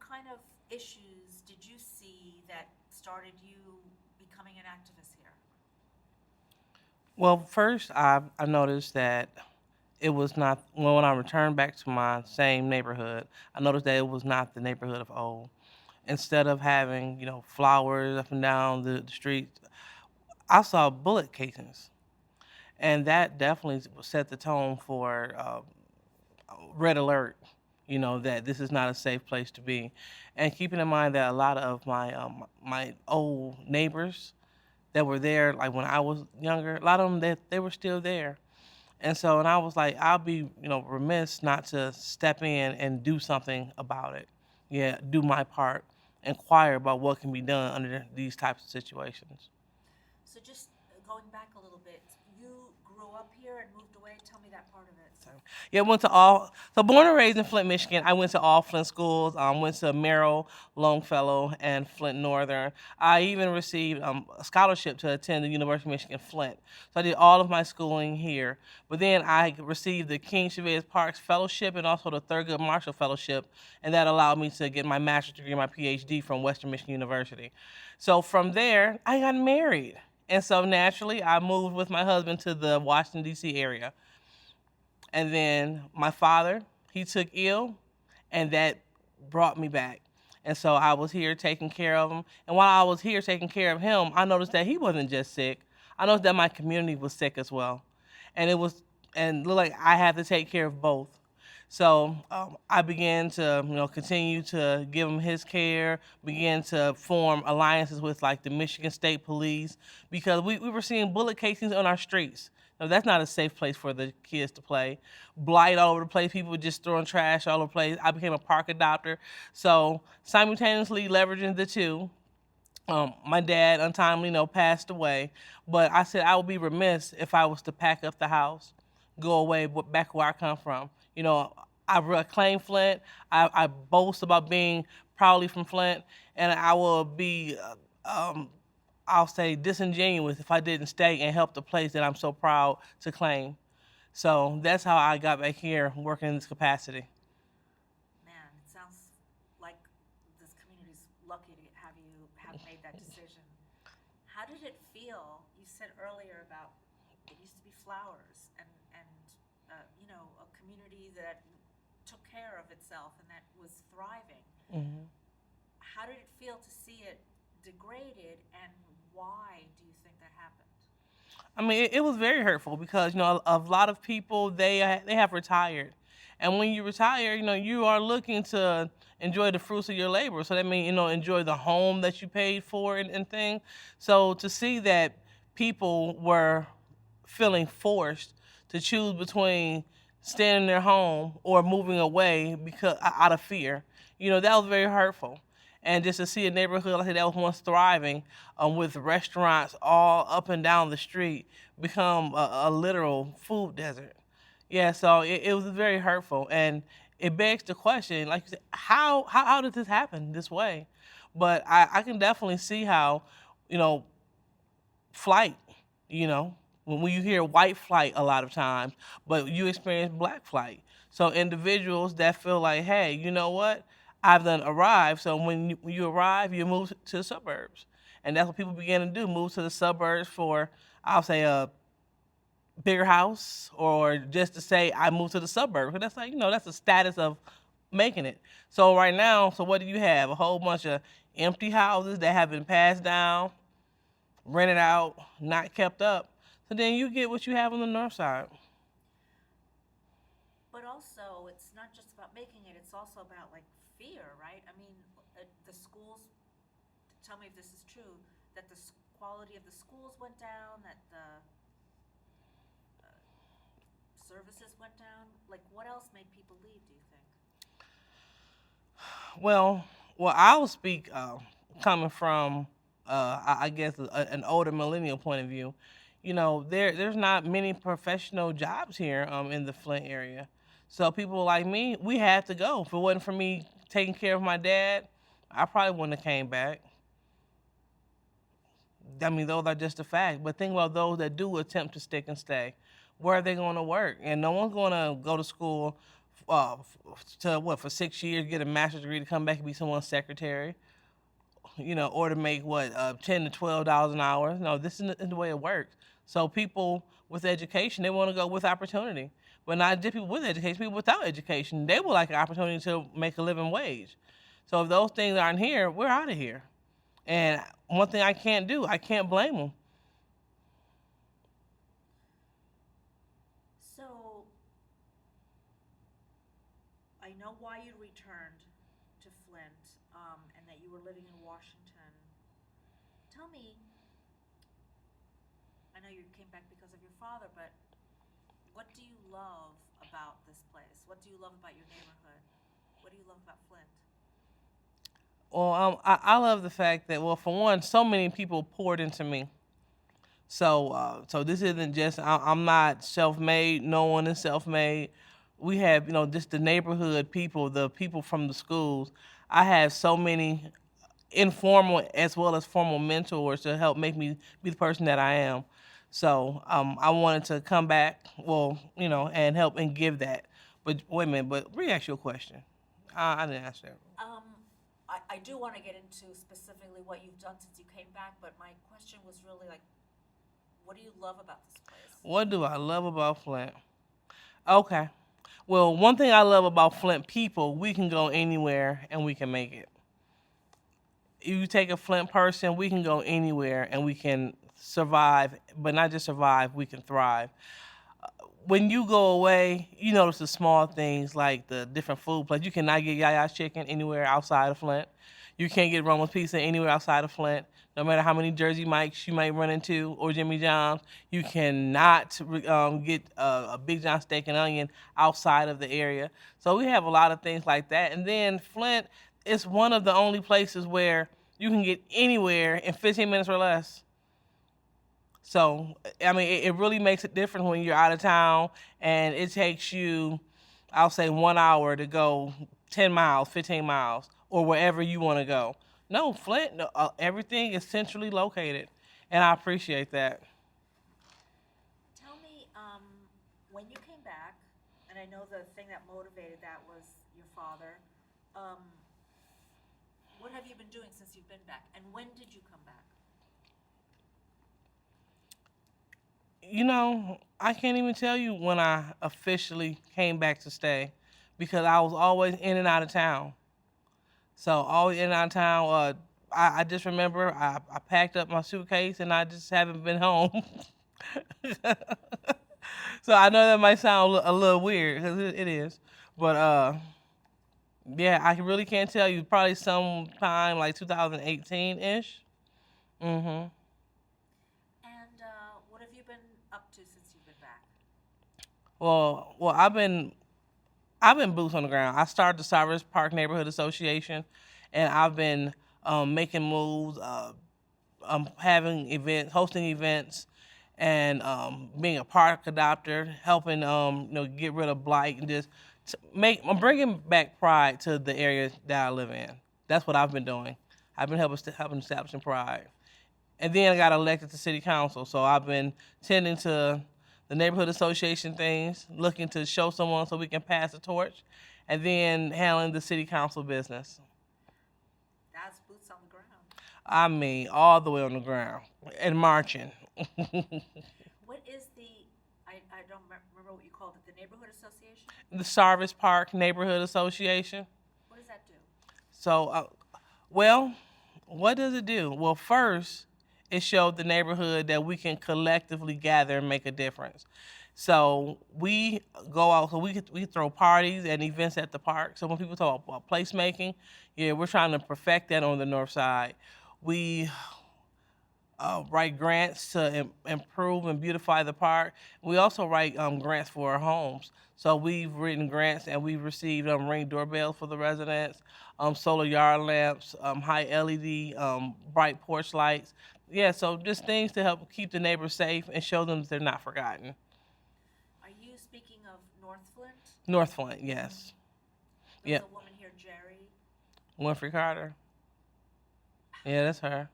kind of issues did you see that started you becoming an activist here? Well, first, I noticed that it was not, well, when I returned back to my same neighborhood, I noticed that it was not the neighborhood of old. Instead of having, flowers up and down the street, I saw bullet casings. And that definitely set the tone for red alert, that this is not a safe place to be. And keeping in mind that a lot of my old neighbors that were there, like when I was younger, a lot of them, they were still there. And I was like, I'll be, remiss not to step in and do something about it. Yeah, do my part, inquire about what can be done under these types of situations. So just going back a little bit, you grew up here and moved away. Tell me that part of it. So, yeah, went to all. So born and raised in Flint, Michigan. I went to all Flint schools. Went to Merrill, Longfellow, and Flint Northern. I even received a scholarship to attend the University of Michigan Flint. So I did all of my schooling here. But then I received the King Chavez Parks Fellowship and also the Thurgood Marshall Fellowship, and that allowed me to get my master's degree and my PhD from Western Michigan University. So from there, I got married. And so naturally, I moved with my husband to the Washington, D.C. area. And then my father, he took ill, and that brought me back. And so I was here taking care of him. And while I was here taking care of him, I noticed that he wasn't just sick. I noticed that my community was sick as well. And it was, and looked like I had to take care of both. So I began to, continue to give him his care, began to form alliances with like the Michigan State Police because we were seeing bullet casings on our streets. Now, that's not a safe place for the kids to play. Blight all over the place. People were just throwing trash all over the place. I became a park adopter. So simultaneously leveraging the two, my dad untimely, passed away. But I said I would be remiss if I was to pack up the house, go away back where I come from. I reclaim Flint. I boast about being proudly from Flint, and I will be, I'll say, disingenuous if I didn't stay and help the place that I'm so proud to claim. So that's how I got back here working in this capacity. Man, it sounds like this community's lucky to have you have made that decision. How did it feel? You said earlier about it used to be flowers and a community that took care of itself and that was thriving. Hmm. How did it feel to see it degraded, and why do you think that happened? I mean, it was very hurtful because a lot of people they have retired, and when you retire, you are looking to enjoy the fruits of your labor. So that means enjoy the home that you paid for and things. So to see that people were feeling forced to choose between staying in their home or moving away because out of fear, that was very hurtful. And just to see a neighborhood like that was once thriving, with restaurants all up and down the street, become a literal food desert. Yeah, so it was very hurtful, and it begs the question, like you said, how did this happen this way? But I can definitely see how, you know, flight, when you hear white flight a lot of times, but you experience black flight. So individuals that feel like, hey, you know what? I've done arrived. So when you arrive, you move to the suburbs. And that's what people begin to do, move to the suburbs for, I'll say, a bigger house or just to say I moved to the suburbs. But that's like, that's the status of making it. So right now, so what do you have? A whole bunch of empty houses that have been passed down, rented out, not kept up. So then you get what you have on the north side. But also, it's not just about making it, it's also about like fear, right? I mean, the schools, tell me if this is true, that the quality of the schools went down, that the services went down. Like, what else made people leave, do you think? Well, I'll speak coming from, I guess, an older millennial point of view. There's not many professional jobs here in the Flint area. So people like me, we had to go. If it wasn't for me taking care of my dad, I probably wouldn't have came back. I mean, those are just a fact. But think about those that do attempt to stick and stay. Where are they going to work? And no one's going to go to school for 6 years, get a master's degree to come back and be someone's secretary, or to make $10 to $12 an hour. No, this isn't the way it works. So people with education, they want to go with opportunity, but not just people with education. People without education, they would like an opportunity to make a living wage. So if those things aren't here, we're out of here. And one thing I can't do, I can't blame them. So, I know why you returned to Flint, and that you were living in Washington. Tell me, I know you came back because of your father, but what do you love about this place? What do you love about your neighborhood? What do you love about Flint? Well, I love the fact that, well, for one, so many people poured into me. So this isn't just, I'm not self-made. No one is self-made. We have, just the neighborhood people, the people from the schools. I have so many informal as well as formal mentors to help make me be the person that I am. So I wanted to come back, and help and give that. But wait a minute, but re-ask your question. I didn't answer that. I do want to get into specifically what you've done since you came back, but my question was really like, what do you love about this place? What do I love about Flint? Okay. Well, one thing I love about Flint people, we can go anywhere and we can make it. If you take a Flint person, we can go anywhere and we can survive, but not just survive, we can thrive. When you go away, you notice the small things like the different food places. You cannot get Yaya's chicken anywhere outside of Flint. You can't get Roma's Pizza anywhere outside of Flint. No matter how many Jersey Mikes you might run into or Jimmy John's, you cannot get a Big John steak and onion outside of the area. So we have a lot of things like that. And then Flint is one of the only places where you can get anywhere in 15 minutes or less. So, I mean, it really makes it different when you're out of town and it takes you, I'll say, 1 hour to go 10 miles, 15 miles, or wherever you want to go. No, Flint, everything is centrally located, and I appreciate that. Tell me, when you came back, and I know the thing that motivated that was your father, what have you been doing since you've been back, and when did you come back? I can't even tell you when I officially came back to stay because I was always in and out of town. So always in and out of town. I just remember I packed up my suitcase and I just haven't been home. So I know that might sound a little weird because it is. But yeah, I really can't tell you. Probably sometime like 2018-ish. Mm-hmm. What have you been up to since you've been back? Well, I've been boots on the ground. I started the Sarvis Park Neighborhood Association, and I've been making moves, having events, hosting events, and being a park adopter, helping get rid of blight and just I'm bringing back pride to the area that I live in. That's what I've been doing. I've been helping establishing pride. And then I got elected to city council, so I've been tending to the neighborhood association things, looking to show someone so we can pass the torch, and then handling the city council business. That's boots on the ground. I mean, all the way on the ground and marching. What is I don't remember what you called it, the neighborhood association? The Sarvis Park Neighborhood Association. What does that do? So, what does it do? Well, first, it showed the neighborhood that we can collectively gather and make a difference. So we go out, so we throw parties and events at the park. So when people talk about placemaking, yeah, we're trying to perfect that on the north side. We write grants to improve and beautify the park. We also write grants for our homes. So we've written grants and we've received Ring doorbells for the residents, solar yard lamps, high LED, bright porch lights. Yeah, so just things to help keep the neighbors safe and show them that they're not forgotten. Are you speaking of North Flint? North Flint, yes. There's a woman here, Jerry. Winfrey Carter. Yeah, that's her.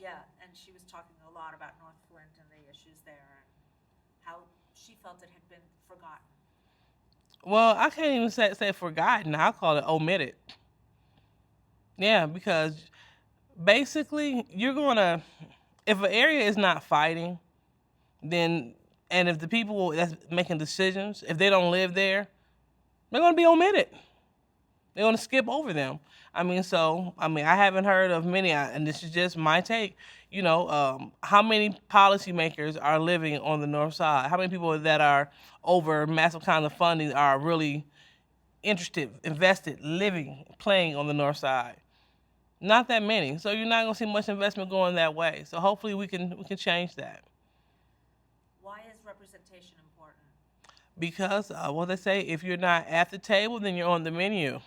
Yeah, and she was talking a lot about North Flint and the issues there and how she felt it had been forgotten. Well, I can't even say forgotten. I'll call it omitted. Yeah, because basically you're gonna, if an area is not fighting, then, and if the people that's making decisions, if they don't live there, they're gonna be omitted. They're gonna skip over them. I haven't heard of many, and this is just my take. How many policymakers are living on the north side? How many people that are over massive kinds of funding are really interested, invested, living, playing on the north side? Not that many. So you're not gonna see much investment going that way. So hopefully we can change that. Why is representation important? Because what they say, if you're not at the table, then you're on the menu.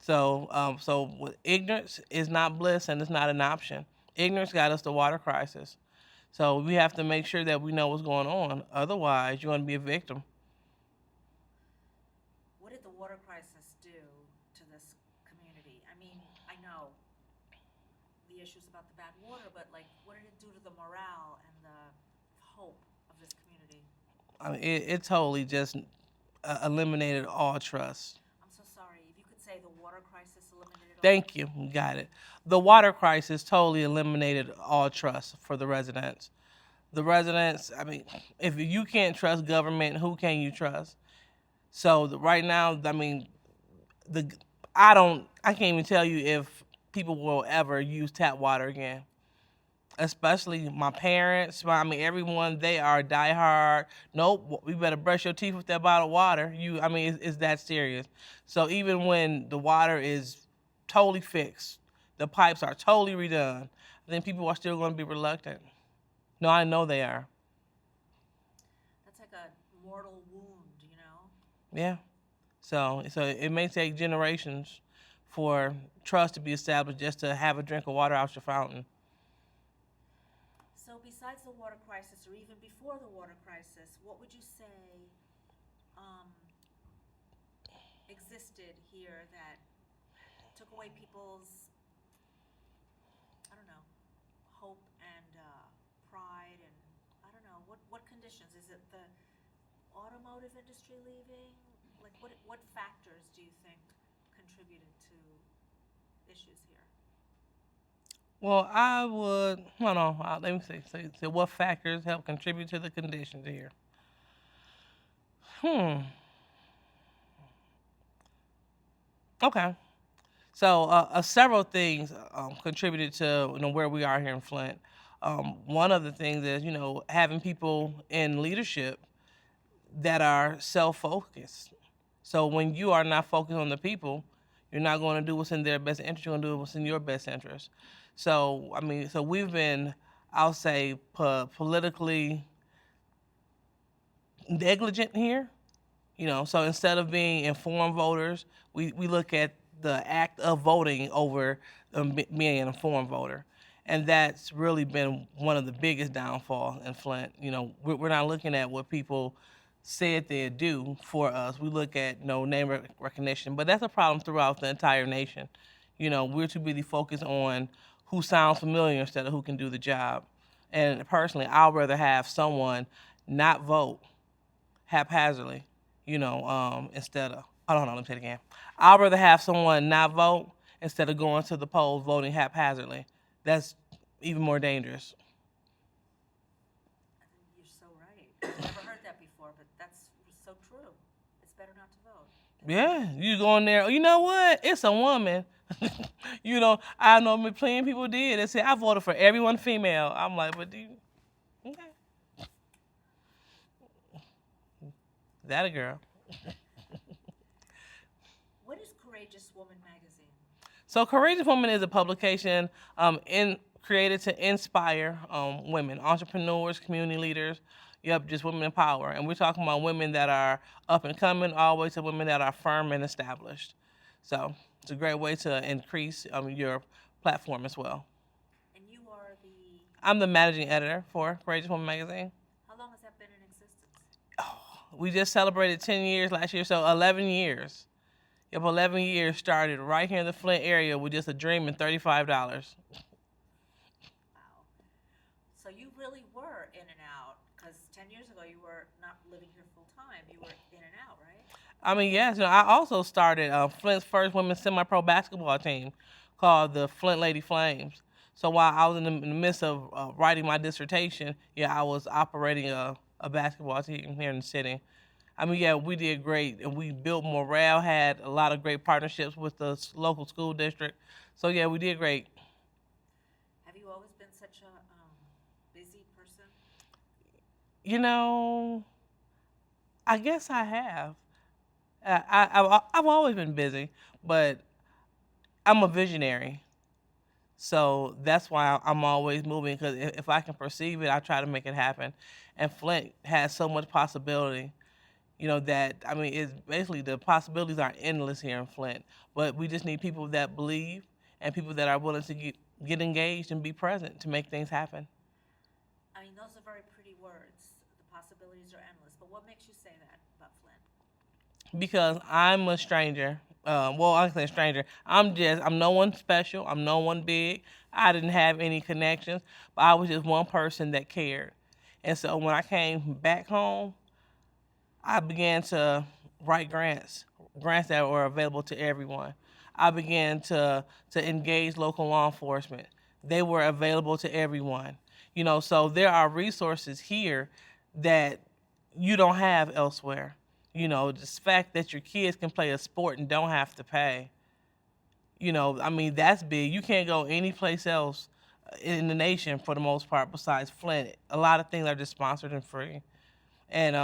So ignorance is not bliss, and it's not an option. Ignorance got us the water crisis. So we have to make sure that we know what's going on. Otherwise, you're going to be a victim. What did the water crisis do to this community? I mean, I know the issues about the bad water, but like, what did it do to the morale and the hope of this community? It totally just eliminated all trust. I'm so sorry. If you could say the water crisis eliminated all. Thank you. Got it. The water crisis totally eliminated all trust for the residents. The residents, if you can't trust government, who can you trust? So right now, the I can't even tell you if people will ever use tap water again. Especially my parents, everyone, they are diehard. Nope, we better brush your teeth with that bottled water. It's that serious. So even when the water is totally fixed, the pipes are totally redone, then people are still going to be reluctant. No, I know they are. That's like a mortal wound, you know? Yeah. So it may take generations for trust to be established just to have a drink of water out your fountain. So besides the water crisis, or even before the water crisis, what would you say existed here that took away people's, I don't know, hope and pride, and I don't know, what conditions? Is it the automotive industry leaving? Like, what factors do you think contributed to issues here? Well, I would, hold on, let me see. So what factors help contribute to the conditions here? Okay. So several things contributed to where we are here in Flint. One of the things is having people in leadership that are self-focused. So when you are not focused on the people, you're not going to do what's in their best interest. You're going to do what's in your best interest. So so we've been, I'll say, politically negligent here. So instead of being informed voters, we look at the act of voting over being an informed voter. And that's really been one of the biggest downfalls in Flint. We're not looking at what people said they'd do for us. We look at name recognition, but that's a problem throughout the entire nation. We're too busy focused on who sounds familiar instead of who can do the job. And personally, I'd rather have someone not vote haphazardly, instead of, hold on, let me say it again. I'd rather have someone not vote instead of going to the polls voting haphazardly. That's even more dangerous. I think you're so right. I've never heard that before, but that's so true. It's better not to vote. Yeah, you go in there, you know what? It's a woman. I know plenty of people did. They said, I voted for everyone female. I'm like, but do you? Okay. That a girl. What is Courageous Woman magazine? So Courageous Woman is a publication created to inspire women, entrepreneurs, community leaders, just women in power. And we're talking about women that are up and coming all the way to women that are firm and established. So it's a great way to increase your platform as well. And you are I'm the managing editor for Courageous Woman magazine. How long has that been in existence? We just celebrated 10 years last year, so 11 years. Yep, 11 years started right here in the Flint area with just a dream and $35. Wow. So you really were in and out, because 10 years ago you were not living here I mean, yes, I also started Flint's first women's semi-pro basketball team called the Flint Lady Flames. So while I was in the midst of writing my dissertation, yeah, I was operating a basketball team here in the city. I mean, yeah, we did great, and we built morale, had a lot of great partnerships with the local school district. So yeah, we did great. Have you always been such a busy person? You know, I guess I have. I've always been busy, but I'm a visionary. So that's why I'm always moving because if I can perceive it, I try to make it happen. And Flint has so much possibility, that I mean, it's basically the possibilities are endless here in Flint. But we just need people that believe and people that are willing to get engaged and be present to make things happen. I mean, those are very pretty words. The possibilities are endless. But what makes you say that about Flint? Because I'm a stranger. Well, I say stranger. I'm no one special. I'm no one big. I didn't have any connections, but I was just one person that cared. And so when I came back home, I began to write grants that were available to everyone. I began to engage local law enforcement. They were available to everyone. So there are resources here that you don't have elsewhere. The fact that your kids can play a sport and don't have to pay. I mean, that's big. You can't go any place else in the nation for the most part besides Flint. A lot of things are just sponsored and free and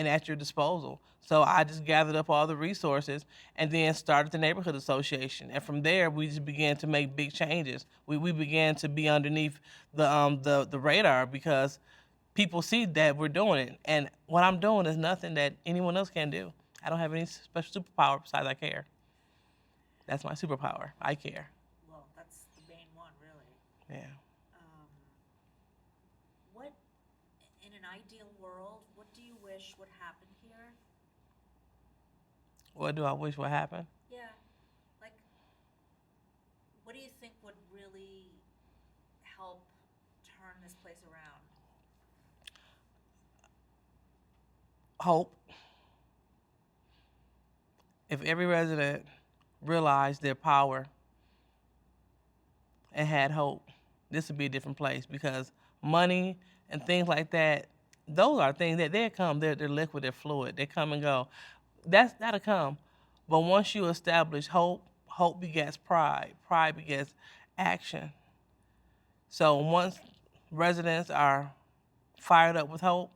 at your disposal. So I just gathered up all the resources and then started the neighborhood association. And from there, we just began to make big changes. We began to be underneath the radar because people see that we're doing it. And what I'm doing is nothing that anyone else can do. I don't have any special superpower besides I care. That's my superpower. I care. Well, that's the main one, really. Yeah. What, in an ideal world, what do you wish would happen here? What do I wish would happen? Yeah. Like, what do you think would really help turn this place around? Hope. If every resident realized their power and had hope, this would be a different place because money and things like that, those are things that they come, they're liquid, they're fluid, they come and go. That'll come. But once you establish hope, hope begets pride, pride begets action. So once residents are fired up with hope,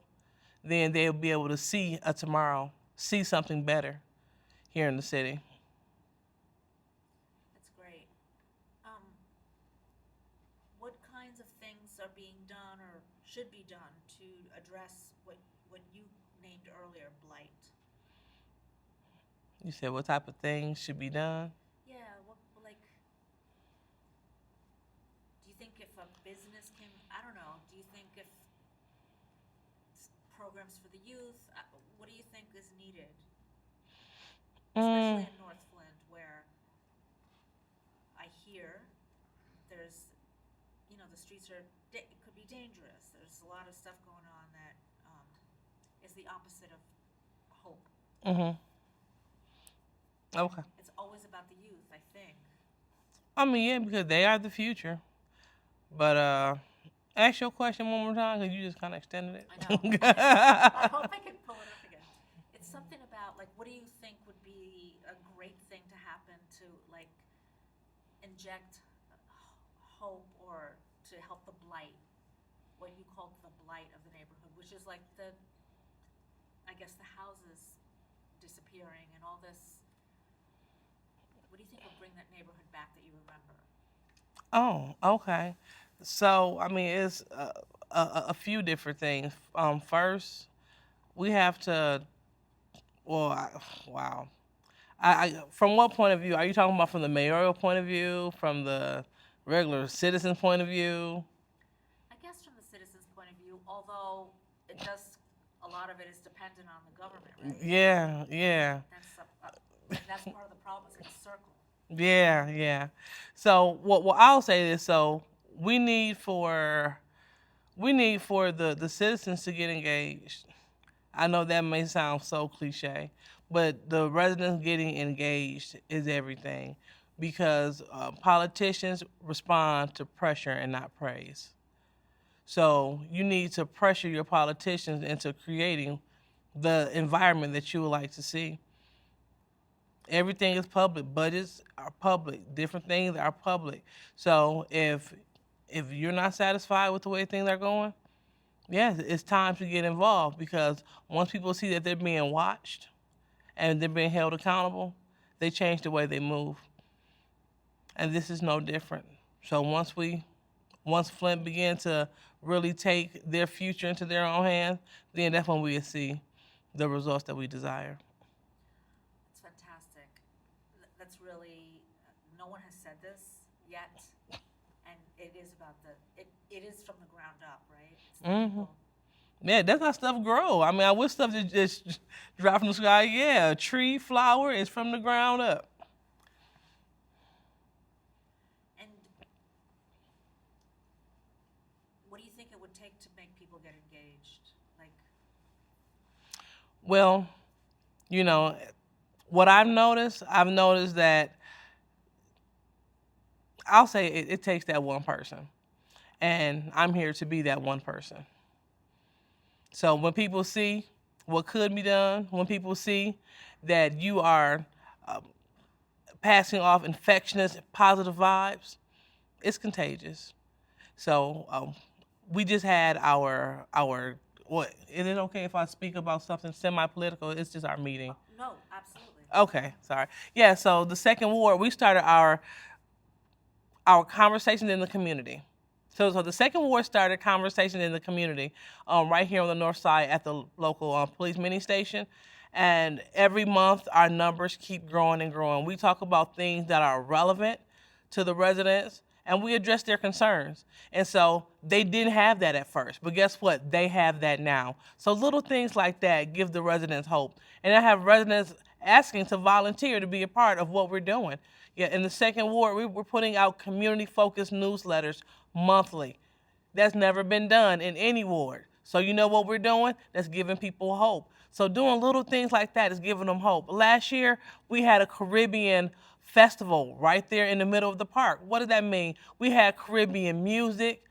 then they'll be able to see a tomorrow, see something better here in the city. That's great. What kinds of things are being done or should be done to address what you named earlier, blight? You said what type of things should be done? Yeah, do you think if a business can, I don't know, do you think if programs for the youth, what do you think is needed? Especially in North Flint, where I hear there's, the streets it could be dangerous. There's a lot of stuff going on that is the opposite of hope. Mm-hmm. Okay. It's always about the youth, I think. I mean, yeah, because they are the future. But ask your question one more time because you just kind of extended it. I know. I hope I can pull it up again. It's something about, what do you think would be a great thing to happen to, inject hope or to help the blight, what you call the blight of the neighborhood, which is I guess the houses disappearing and all this. What do you think will bring that neighborhood back that you remember? Oh, okay. So, I mean, it's a few different things. First, we have to, wow. From what point of view? Are you talking about from the mayoral point of view, from the regular citizen point of view? I guess from the citizen's point of view, although a lot of it is dependent on the government, right? Yeah. That's part of the problem. It's a circle. Yeah. So what I'll say is, so we need for the citizens to get engaged. I know that may sound so cliche, but the residents getting engaged is everything, because politicians respond to pressure and not praise. So you need to pressure your politicians into creating the environment that you would like to see. Everything is public. Budgets are public. Different things are public. So if you're not satisfied with the way things are going, yes, it's time to get involved, because once people see that they're being watched and they're being held accountable, they change the way they move. And this is no different. So once Flint began to really take their future into their own hands, then that's when we will see the results that we desire. It's fantastic. That's really, no one has said this yet, and it is about it is from the ground up, right? It's the people. Yeah, that's how stuff grow. I mean, I wish stuff that just drop from the sky. Yeah, a tree, flower is from the ground up. And what do you think it would take to make people get engaged? Like, Well, you know, what I've noticed that I'll say it takes that one person. And I'm here to be that one person. So when people see what could be done, when people see that you are passing off infectious, positive vibes, it's contagious. So we just had our what? Is it okay if I speak about something semi-political? It's just our meeting. no, absolutely. Okay, sorry. Yeah, so the second ward, we started our conversations in the community. So the second ward started conversations in the community, right here on the north side at the local police mini station. And every month, our numbers keep growing and growing. We talk about things that are relevant to the residents, and we address their concerns. And so they didn't have that at first, but guess what? They have that now. So little things like that give the residents hope. And I have residents asking to volunteer to be a part of what we're doing. Yeah, in the second ward, we're putting out community-focused newsletters monthly. That's never been done in any ward. So you know what we're doing? That's giving people hope. So doing little things like that is giving them hope. Last year, we had a Caribbean festival right there in the middle of the park. What does that mean? We had Caribbean music,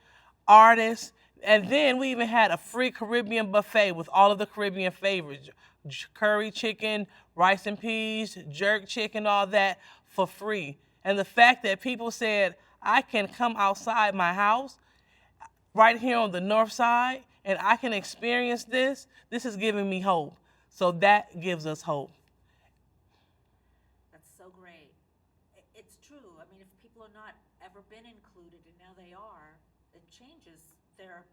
artists, and then we even had a free Caribbean buffet with all of the Caribbean favorites: curry chicken, rice and peas, jerk chicken, all that for free. And the fact that people said, I can come outside my house right here on the north side and I can experience this, this is giving me hope. So that gives us hope. That's so great. It's true. I mean, if people are not ever been included and now they are, it changes their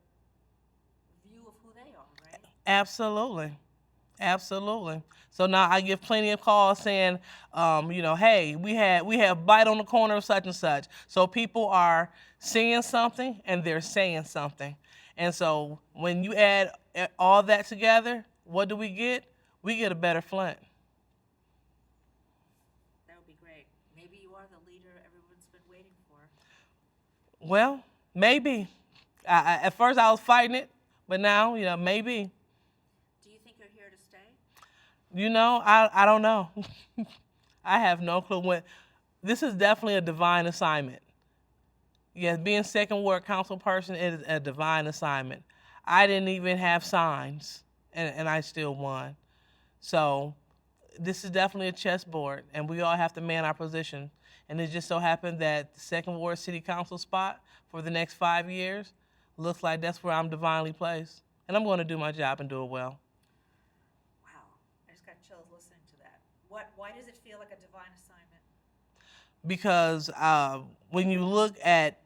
view of who they are, right? Absolutely. Absolutely. So now I get plenty of calls saying, hey, we have Blight on the corner of such and such. So people are seeing something and they're saying something. And so when you add all that together, what do we get? We get a better Flint. That would be great. Maybe you are the leader everyone's been waiting for. Well, maybe. At first I was fighting it, but now, maybe. Do you think you're here to stay? I don't know. I have no clue. This is definitely a divine assignment. Yes, being second ward council person is a divine assignment. I didn't even have signs, and I still won. So this is definitely a chessboard, and we all have to man our position. And it just so happened that the second ward city council spot for the next 5 years looks like that's where I'm divinely placed. And I'm going to do my job and do it well. Wow, I just got chills listening to that. Why does it feel like a divine assignment? Because when you look at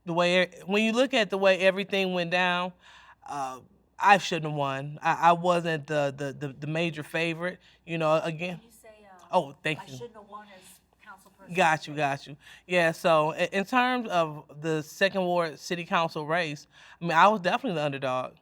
the way everything went down, I shouldn't have won. I wasn't the major favorite. Again. Can you say? Oh, thank you. I shouldn't have won as council person. Got you. Yeah. So in terms of the second ward city council race, I mean, I was definitely the underdog.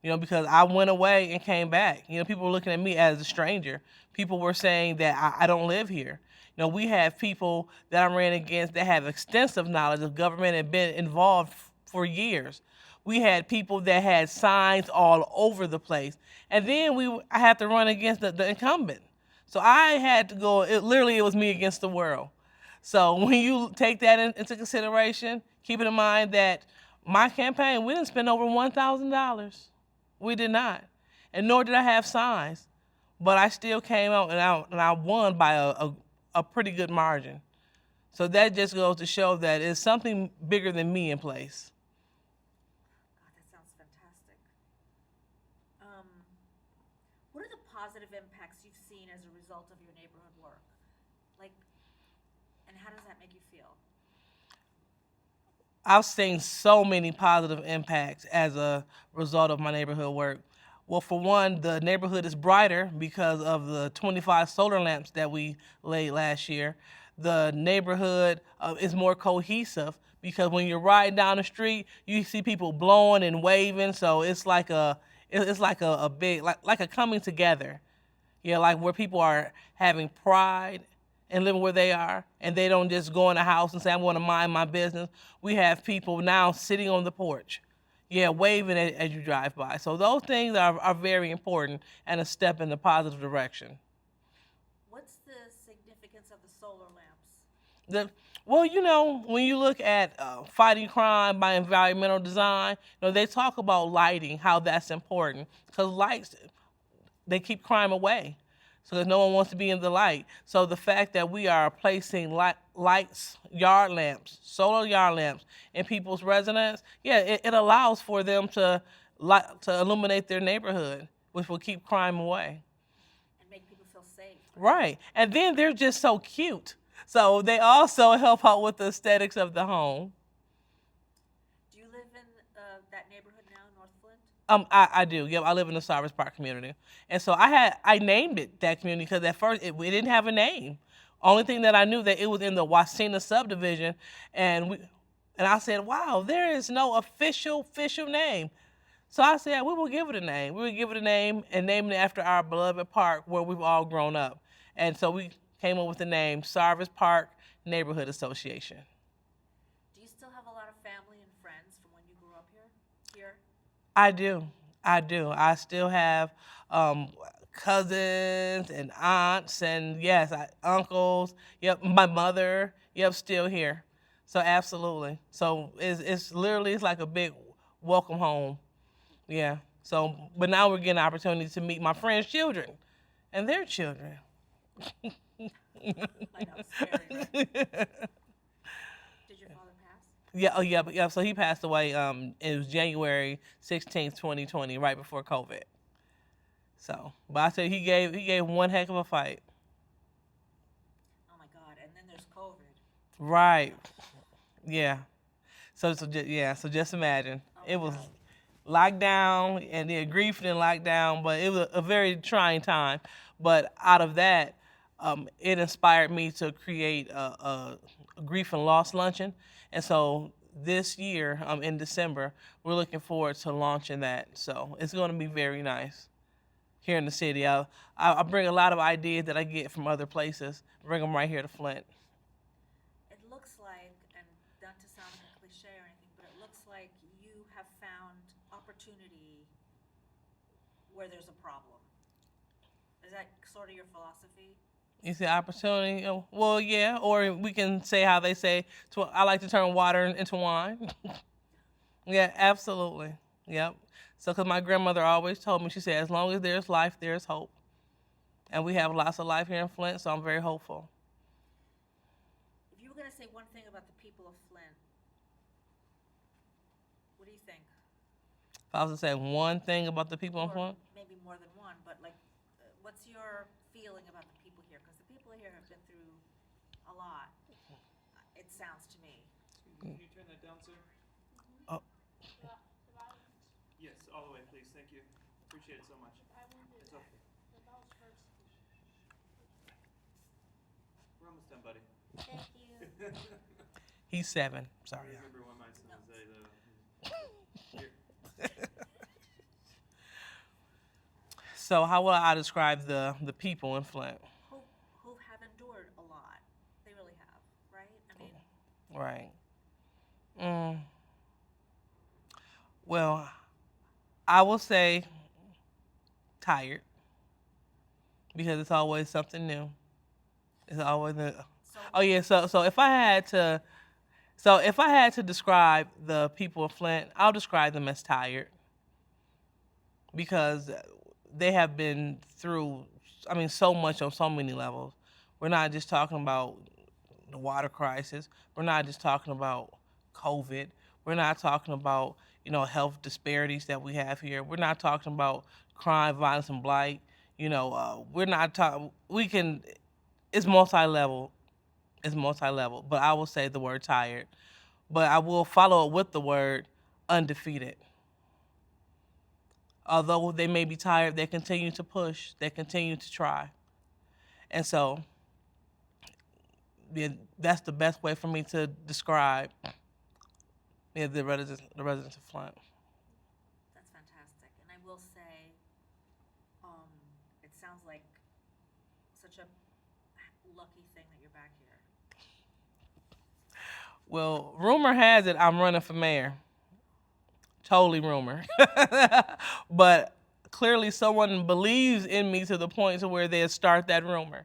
Because I went away and came back. People were looking at me as a stranger. People were saying that I don't live here. We have people that I ran against that have extensive knowledge of government and been involved for years. We had people that had signs all over the place. And then I had to run against the incumbent. So I had to go, it was me against the world. So when you take that into consideration, keeping in mind that my campaign, we didn't spend over $1,000. We did not. And nor did I have signs. But I still came out and I won by a pretty good margin. So that just goes to show that it's something bigger than me in place. God, that sounds fantastic. Um, what are the positive impacts you've seen as a result of your neighborhood work? Like, and how does that make you feel? I've seen so many positive impacts as a result of my neighborhood work. Well, for one, the neighborhood is brighter because of the 25 solar lamps that we laid last year. The neighborhood is more cohesive because when you're riding down the street, you see people blowing and waving. So it's like a big like a coming together. Yeah, like where people are having pride and living where they are, and they don't just go in the house and say, I'm going to mind my business. We have people now sitting on the porch, yeah, waving as you drive by. So those things are very important and a step in the positive direction. What's the significance of the solar lamps? Well, when you look at fighting crime by environmental design, they talk about lighting, how that's important, because lights, they keep crime away. So that no one wants to be in the light. So the fact that we are placing lights, yard lamps, solar yard lamps in people's residence, yeah, it allows for them to illuminate their neighborhood, which will keep crime away. And make people feel safe. Right. And then they're just so cute. So they also help out with the aesthetics of the home. Do you live in that neighborhood now, North Flint? I do. Yep, I live in the Sarvis Park community, and so I named it that community because at first we didn't have a name. Only thing that I knew that it was in the Washington subdivision, and I said, wow, there is no official name. So I said we will give it a name. We will give it a name and name it after our beloved park where we've all grown up, and so we came up with the name Sarvis Park Neighborhood Association. Do you still have a lot of family and friends from when you grew up here? I do. I still have cousins and aunts and yes, uncles. Yep, my mother. Yep, still here. So absolutely. So it's literally it's like a big welcome home. Yeah. So, but now we're getting an opportunity to meet my friends' children and their children. I know, it's scary, right? Did your father pass? Yeah, yeah. So he passed away. It was January 16th, 2020, right before COVID. So, but I said he gave one heck of a fight. Oh my God! And then there's COVID. Right. Yeah. So just imagine it was lockdown and then grief and lockdown, but it was a very trying time. But out of that, it inspired me to create a grief and loss luncheon. And so this year, in December, we're looking forward to launching that. So it's going to be very nice here in the city. I bring a lot of ideas that I get from other places, bring them right here to Flint. It looks like, and not to sound like a cliche or anything, but it looks like you have found opportunity where there's a problem. Is that sort of your philosophy? You see opportunity? Well, yeah. Or we can say how they say, I like to turn water into wine. Yeah, absolutely. Yep. So, because my grandmother always told me, she said, as long as there's life, there's hope. And we have lots of life here in Flint, so I'm very hopeful. If you were going to say one thing about the people of Flint, what do you think? If I was to say one thing about the people in Flint, maybe more than one, but like, what's your feeling about the people here? Because the people here have been through a lot. It sounds to me. Can you turn that down, sir? Oh. Yes, all the way, please. Thank you. Appreciate it so much. It's okay. We're almost done, buddy. Thank you. He's 7. Sorry. I remember when my son said, here. So how will I describe the people in Flint? Who have endured a lot. They really have, right? I mean, Right. Well, I will say tired. because it's always something new. It's always a, So, oh yeah. So if I had to describe the people of Flint, I'll describe them as tired because they have been through, I mean, so much on so many levels. We're not just talking about the water crisis. We're not just talking about COVID. We're not talking about, health disparities that we have here. We're not talking about crime, violence, and blight. We're not talking. We can. It's multi-level. It's multi-level. But I will say the word tired. But I will follow it with the word undefeated. Although they may be tired, they continue to push. They continue to try. And so, yeah, that's the best way for me to describe, the residents of Flint. that's fantastic. And I will say, it sounds like such a lucky thing that you're back here. Well, rumor has it I'm running for mayor. Totally rumor. But clearly someone believes in me to the point to where they'll start that rumor.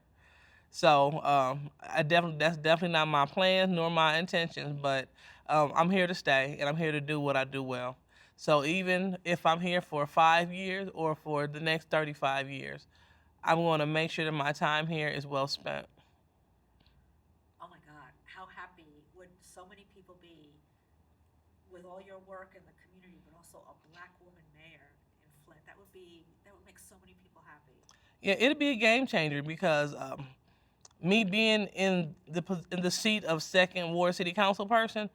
So that's definitely not my plans nor my intentions, but I'm here to stay and I'm here to do what I do well. So even if I'm here for 5 years or for the next 35 years, I'm going to make sure that my time here is well spent. Oh my God, how happy would so many people be with all your work in the community, but also a black woman mayor in Flint? That would make so many people happy. Yeah, it'd be a game changer because me being in the seat of second ward city council person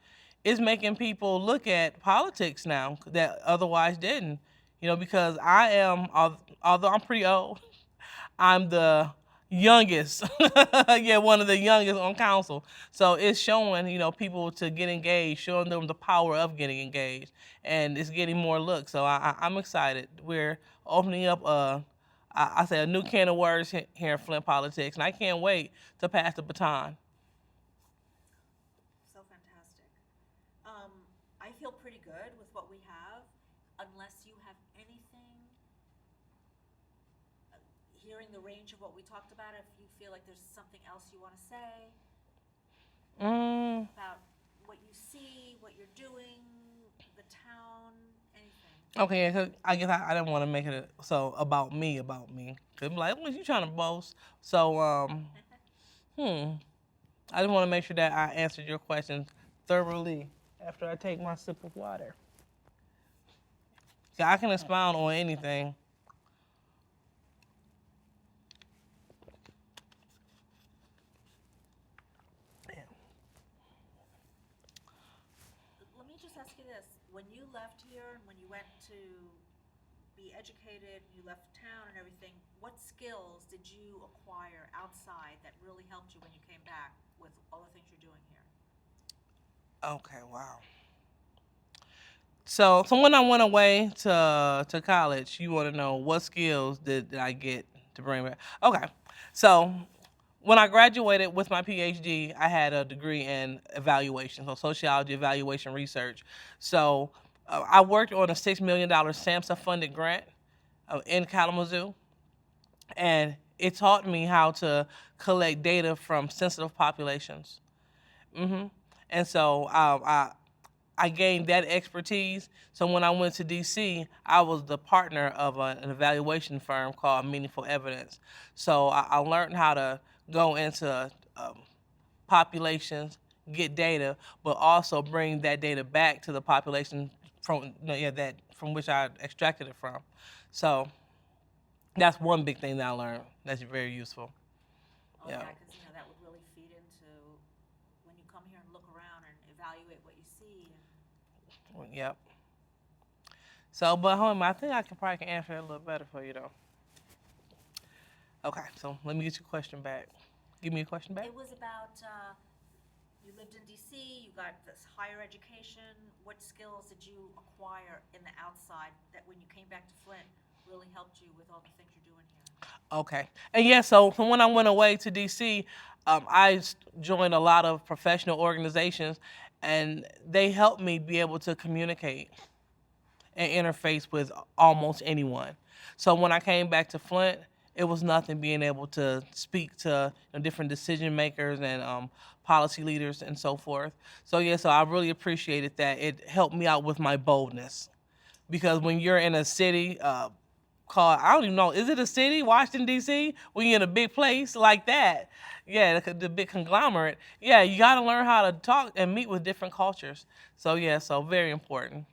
is making people look at politics now that otherwise didn't. Because I am, although I'm pretty old, I'm the youngest. Yeah, one of the youngest on council. So it's showing, people to get engaged, showing them the power of getting engaged, and it's getting more looks. So I'm excited. We're opening up I say a new can of words here in Flint politics, and I can't wait to pass the baton. So fantastic. I feel pretty good with what we have, unless you have anything, hearing the range of what we talked about, if you feel like there's something else you want to say about what you see, what you're doing, the town, anything. Okay, 'cause I guess I didn't want to make it about me. Cause I'm like, what you trying to boast? So, I just want to make sure that I answered your question thoroughly after I take my sip of water. Yeah, I can expound on anything. Let me just ask you this. When you left here and when you went to be educated, you left town and everything, what skills did you acquire outside that really helped you when you came back with all the things you're doing here? Okay, wow. So when I went away to college, you want to know what skills did I get to bring back? Okay, so when I graduated with my PhD, I had a degree in evaluation, so sociology, evaluation, research. So I worked on a $6 million SAMHSA-funded grant in Kalamazoo, and it taught me how to collect data from sensitive populations. And so I gained that expertise. So when I went to D.C., I was the partner of an evaluation firm called Meaningful Evidence. So I learned how to go into populations, get data, but also bring that data back to the population from which I extracted it from. So that's one big thing that I learned that's very useful. Oh, yeah, because that would really feed into when you come here and look around and evaluate what you see. Yep. So, but hold on, I think I probably can answer it a little better for you though. Okay, so let me get your question back. Give me a question back. It was about you lived in D.C., you got this higher education. What skills did you acquire in the outside that when you came back to Flint really helped you with all the things you're doing here? Okay. And yeah, so from when I went away to D.C., I joined a lot of professional organizations, and they helped me be able to communicate and interface with almost anyone. So when I came back to Flint, it was nothing being able to speak to different decision makers and policy leaders and so forth. So yeah, so I really appreciated that. It helped me out with my boldness, because when you're in a city called, I don't even know, is it a city, Washington D.C. When you're in a big place like that, yeah, the big conglomerate, yeah, you got to learn how to talk and meet with different cultures. So yeah, so very important.